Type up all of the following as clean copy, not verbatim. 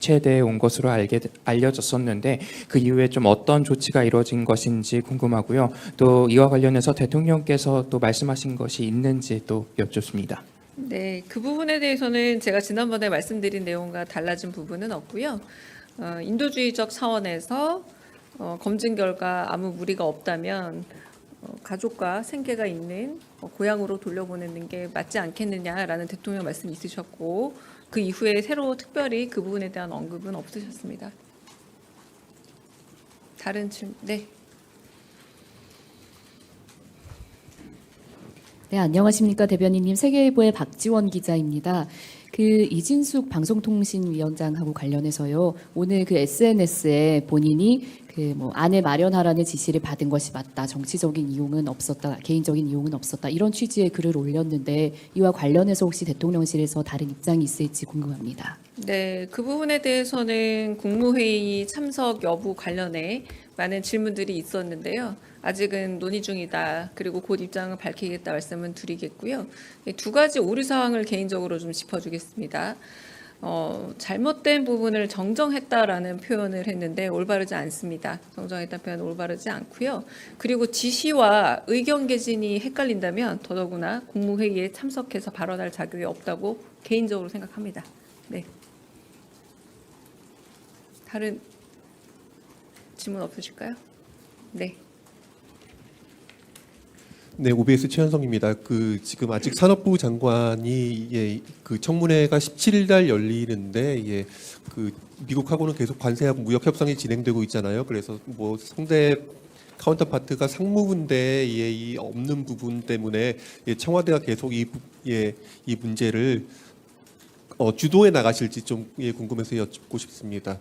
체대에 온 것으로 알려졌었는데 그 이후에 좀 어떤 조치가 이루어진 것인지 궁금하고요. 또 이와 관련해서 대통령께서 또 말씀하신 것이 있는지 또 여쭙습니다. 네, 그 부분에 대해서는 제가 지난번에 말씀드린 내용과 달라진 부분은 없고요. 인도주의적 차원에서 검증 결과 아무 무리가 없다면 가족과 생계가 있는 고향으로 돌려보내는 게 맞지 않겠느냐라는 대통령 말씀이 있으셨고 그 이후에 새로 특별히 그 부분에 대한 언급은 없으셨습니다. 다른 질문, 네. 네, 안녕하십니까 대변인님. 세계일보의 박지원 기자입니다. 그 이진숙 방송통신위원장하고 관련해서요. 오늘 그 SNS에 본인이 그 뭐 아내 마련하라는 지시를 받은 것이 맞다. 정치적인 이용은 없었다. 개인적인 이용은 없었다. 이런 취지의 글을 올렸는데 이와 관련해서 혹시 대통령실에서 다른 입장이 있을지 궁금합니다. 네, 그 부분에 대해서는 국무회의 참석 여부 관련해 많은 질문들이 있었는데요. 아직은 논의 중이다. 그리고 곧 입장을 밝히겠다 말씀은 드리겠고요. 두 가지 오류 사항을 개인적으로 좀 짚어주겠습니다. 잘못된 부분을 정정했다라는 표현을 했는데 올바르지 않습니다. 정정했다는 표현은 올바르지 않고요. 그리고 지시와 의견 개진이 헷갈린다면 더더구나 국무회의에 참석해서 발언할 자격이 없다고 개인적으로 생각합니다. 네. 다른 질문 없으실까요? 네. 네, OBS 최현성입니다. 지금 아직 산업부 장관이 그 청문회가 17일 날 열리는데 미국하고는 계속 관세하고 무역 협상이 진행되고 있잖아요. 그래서 뭐 상대 카운터파트가 상무부인데 이 없는 부분 때문에 청와대가 계속 이 문제를 주도해 나가실지 좀 궁금해서 여쭙고 싶습니다.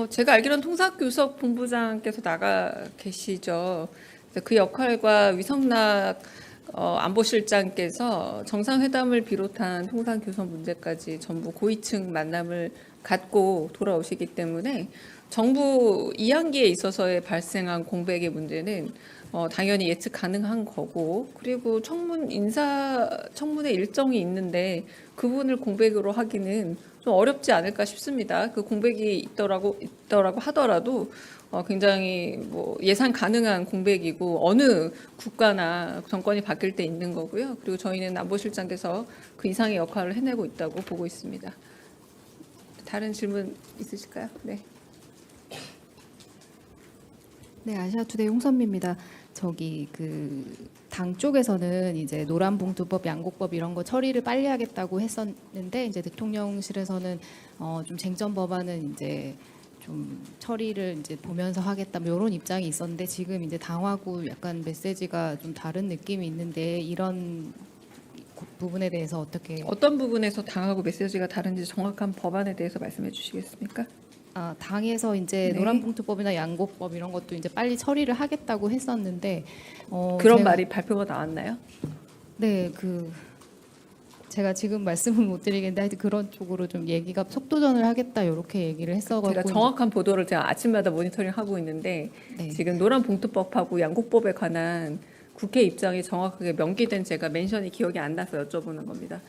제가 알기로는 통상교섭 본부장께서 나가 계시죠. 그 역할과 위성락 안보실장께서 정상회담을 비롯한 통상교섭 문제까지 전부 고위층 만남을 갖고 돌아오시기 때문에 정부 2학기에 있어서의 발생한 공백의 문제는 당연히 예측 가능한 거고, 그리고 청문회 일정이 있는데 그 부분을 공백으로 하기는 좀 어렵지 않을까 싶습니다. 그 공백이 있더라고 하더라도 굉장히 뭐 예상 가능한 공백이고 어느 국가나 정권이 바뀔 때 있는 거고요. 그리고 저희는 안보실장께서 그 이상의 역할을 해내고 있다고 보고 있습니다. 다른 질문 있으실까요? 네. 네, 아시아투데이 홍선미입니다. 당 쪽에서는 이제 노란봉투법, 양곡법 이런 거 처리를 빨리 하겠다고 했었는데 이제 대통령실에서는 좀 쟁점 법안은 이제 좀 처리를 이제 보면서 하겠다 뭐 이런 입장이 있었는데 지금 이제 당하고 약간 메시지가 좀 다른 느낌이 있는데 이런 부분에 대해서 어떤 부분에서 당하고 메시지가 다른지 정확한 법안에 대해서 말씀해 주시겠습니까? 당에서 이제 네. 노란봉투법이나 양곡법 이런 것도 이제 빨리 처리를 하겠다고 했었는데 그런 말이 발표가 나왔나요? 네, 제가 지금 말씀은 못 드리겠는데 하여튼 그런 쪽으로 좀 얘기가 속도전을 하겠다 이렇게 얘기를 했어가지고 제가 정확한 보도를 제가 아침마다 모니터링 하고 있는데 네. 지금 노란봉투법하고 양곡법에 관한 국회 입장이 정확하게 명기된 제가 멘션이 기억이 안 나서 여쭤보는 겁니다.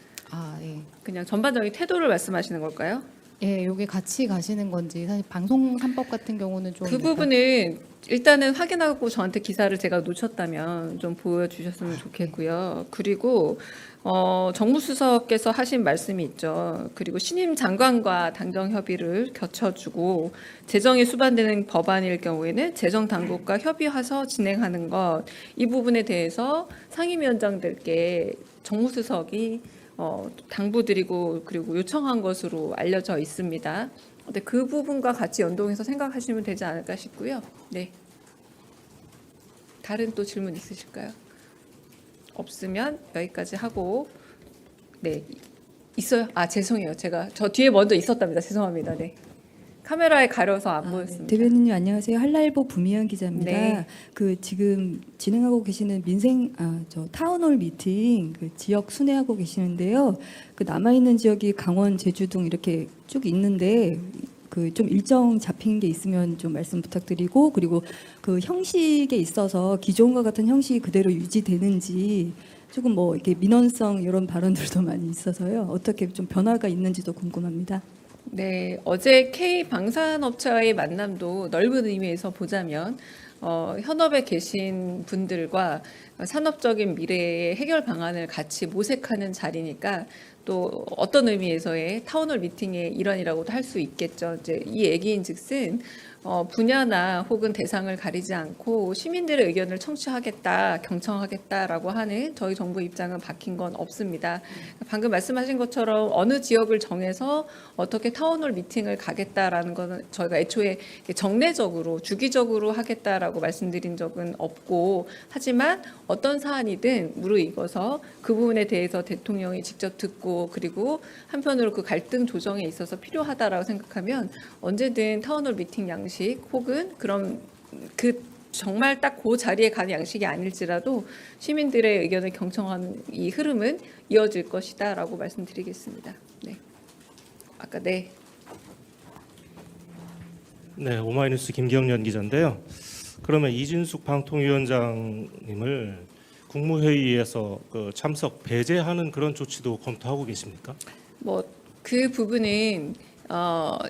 예. 그냥 전반적인 태도를 말씀하시는 걸까요? 예, 요게 같이 가시는 건지 사실 방송 3법 같은 경우는 좀 그 부분은 일단은 확인하고 저한테 기사를 제가 놓쳤다면 좀 보여주셨으면 좋겠고요. 그리고 정무수석께서 하신 말씀이 있죠. 그리고 신임 장관과 당정 협의를 갖춰주고 재정이 수반되는 법안일 경우에는 재정 당국과 협의해서 진행하는 것, 이 부분에 대해서 상임위원장들께 정무수석이 당부드리고 그리고 요청한 것으로 알려져 있습니다. 근데 그 부분과 같이 연동해서 생각하시면 되지 않을까 싶고요. 네. 다른 또 질문 있으실까요? 없으면 여기까지 하고, 네, 있어요. 죄송해요. 저 뒤에 먼저 있었답니다. 죄송합니다. 네. 카메라에 가려서 안 보였습니다. 네. 대변인님 안녕하세요. 한라일보 부미연 기자입니다. 네. 지금 진행하고 계시는 타운홀 미팅 지역 순회하고 계시는데요. 남아 있는 지역이 강원, 제주 등 이렇게 쭉 있는데 좀 일정 잡힌 게 있으면 좀 말씀 부탁드리고, 그리고 형식에 있어서 기존과 같은 형식이 그대로 유지되는지 조금 뭐 이렇게 민원성 이런 발언들도 많이 있어서요. 어떻게 좀 변화가 있는지도 궁금합니다. 네, 어제 K 방산업체와의 만남도 넓은 의미에서 보자면 현업에 계신 분들과 산업적인 미래의 해결 방안을 같이 모색하는 자리니까 또 어떤 의미에서의 타운홀 미팅의 일환이라고도 할 수 있겠죠. 이제 이 얘기인즉슨 분야나 혹은 대상을 가리지 않고 시민들의 의견을 청취하겠다, 경청하겠다라고 하는 저희 정부 입장은 바뀐 건 없습니다. 방금 말씀하신 것처럼 어느 지역을 정해서 어떻게 타운홀 미팅을 가겠다라는 거는 저희가 애초에 정례적으로 주기적으로 하겠다라고 말씀드린 적은 없고, 하지만 어떤 사안이든 무르익어서 그 부분에 대해서 대통령이 직접 듣고 그리고 한편으로 그 갈등 조정에 있어서 필요하다라고 생각하면 언제든 타운홀 미팅 양식 혹은 그런 그 정말 딱 그 자리에 가는 양식이 아닐지라도 시민들의 의견을 경청하는 이 흐름은 이어질 것이다라고 말씀드리겠습니다. 네. 아까 네. 네, 오마이뉴스 김경련 기자인데요. 그러면 이진숙 방통위원장님을 국무회의에서 그 참석 배제하는 그런 조치도 검토하고 계십니까? 뭐 그 부분은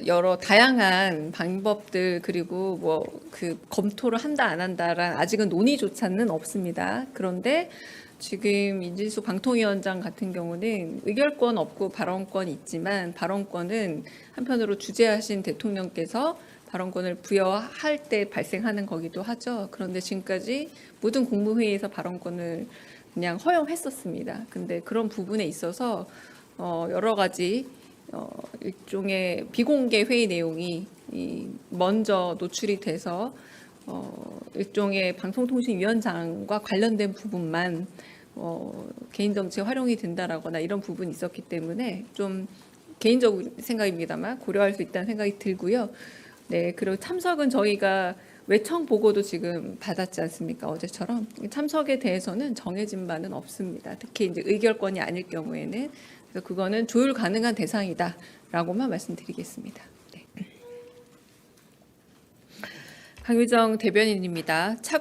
여러 다양한 방법들 그리고 뭐 그 검토를 한다 안 한다란 아직은 논의조차는 없습니다. 그런데 지금 이진숙 방통위원장 같은 경우는 의결권 없고 발언권 있지만 발언권은 한편으로 주재하신 대통령께서 발언권을 부여할 때 발생하는 거기도 하죠. 그런데 지금까지 모든 국무회의에서 발언권을 그냥 허용했었습니다. 근데 그런 부분에 있어서 여러 가지 일종의 비공개 회의 내용이 먼저 노출이 돼서 일종의 방송통신위원장과 관련된 부분만 개인정치에 활용이 된다라거나 이런 부분이 있었기 때문에 좀 개인적인 생각입니다만 고려할 수 있다는 생각이 들고요. 네, 그리고 참석은 저희가 외청 보고도 지금 받았지 않습니까? 어제처럼 참석에 대해서는 정해진 바는 없습니다. 특히 이제 의결권이 아닐 경우에는 그래서 그거는 조율 가능한 대상이다라고만 말씀드리겠습니다. 네. 강유정 대변인입니다. 차관